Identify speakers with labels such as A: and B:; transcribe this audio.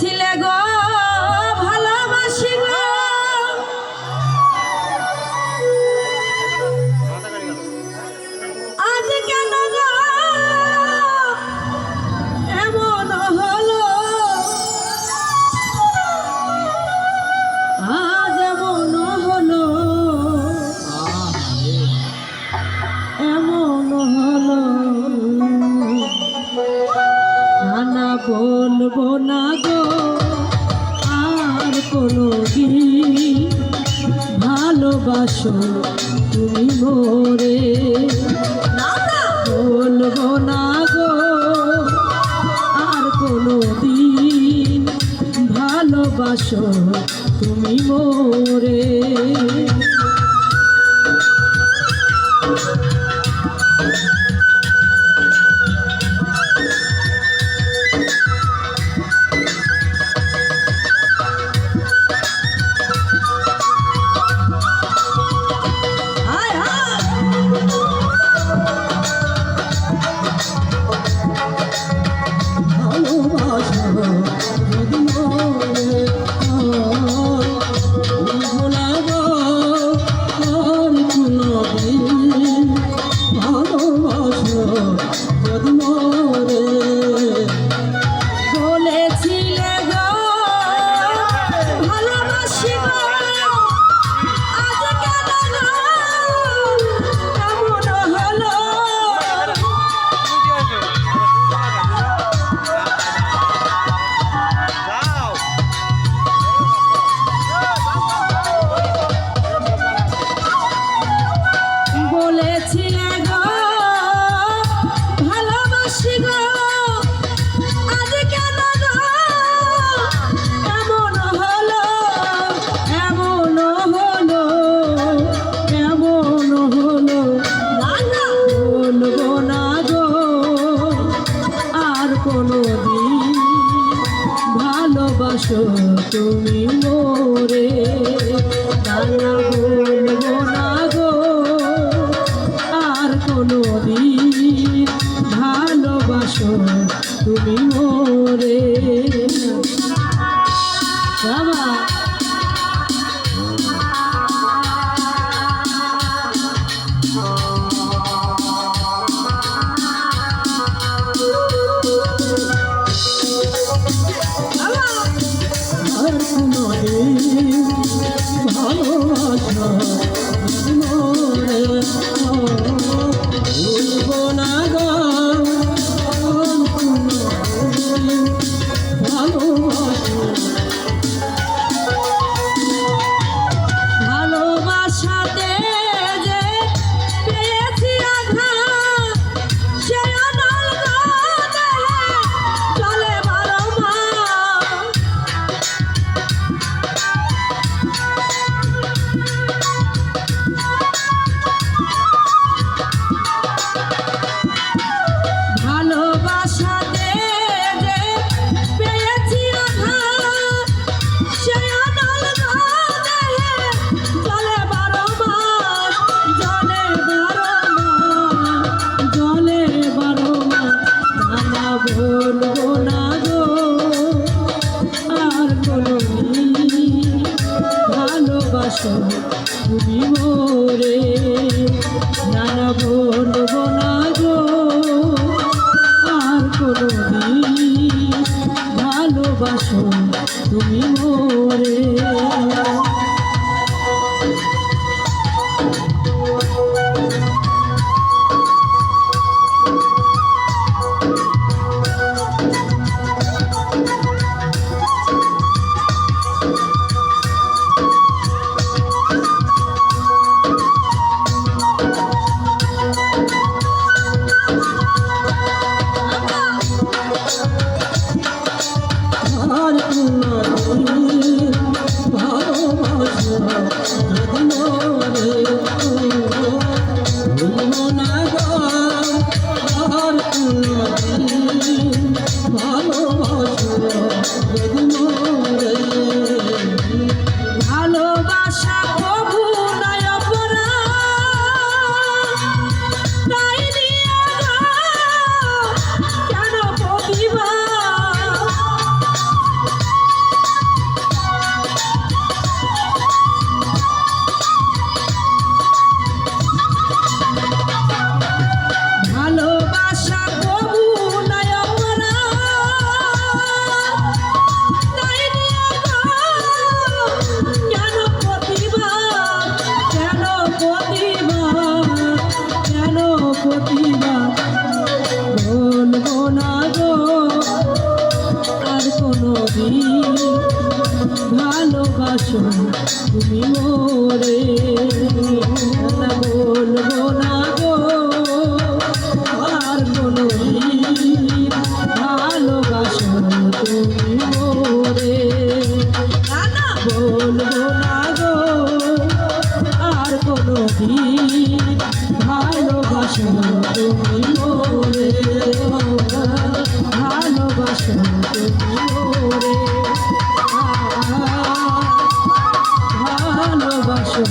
A: বলেছিলে গো ভালোবাসি গো, আজ কেন গো এমন হলো, আজ এমন হলো, এমন হলো, না বলবো না গো আর কোনোদিন ভালোবাসো তুমি মোরে, বলবো না গো আর কোনোদিন ভালোবাসো তুমি মোরে। ভালোবাসো তুমি মোরে, না বলবো না গো আর কোনোদিন ভালোবাসো তুমি মোরে। বাবা ভালোবাসা মোরে, ভুলবো না গো ভালোবাসা, ভালোবাসাতে যে পেয়েছি আঘাত, সে অনল দেহে চলে বারো মাস, ভালোবাসাতে যে পেয়েছি আঘাত, সে অনল দেহে চলে বারো মাস, জলে বারো মাস, জলে বারো মাস, না বলবো না গো আর কোনোদিন ভালোবাসো তুমি মোরে, না বলবো না গো আর কোনোদিন ভালোবাসো তুমি মোরে। আর কোনদিন ভালোবাসো তুমি মোরে না বলবো না গো আর কোনদিন ভালোবাসো তুমি মোরে বলবো না গো আর কোনদিন ভালোবাসো তুমি মোরে ভালোবাসো তুমি মোরে ভালোবাসো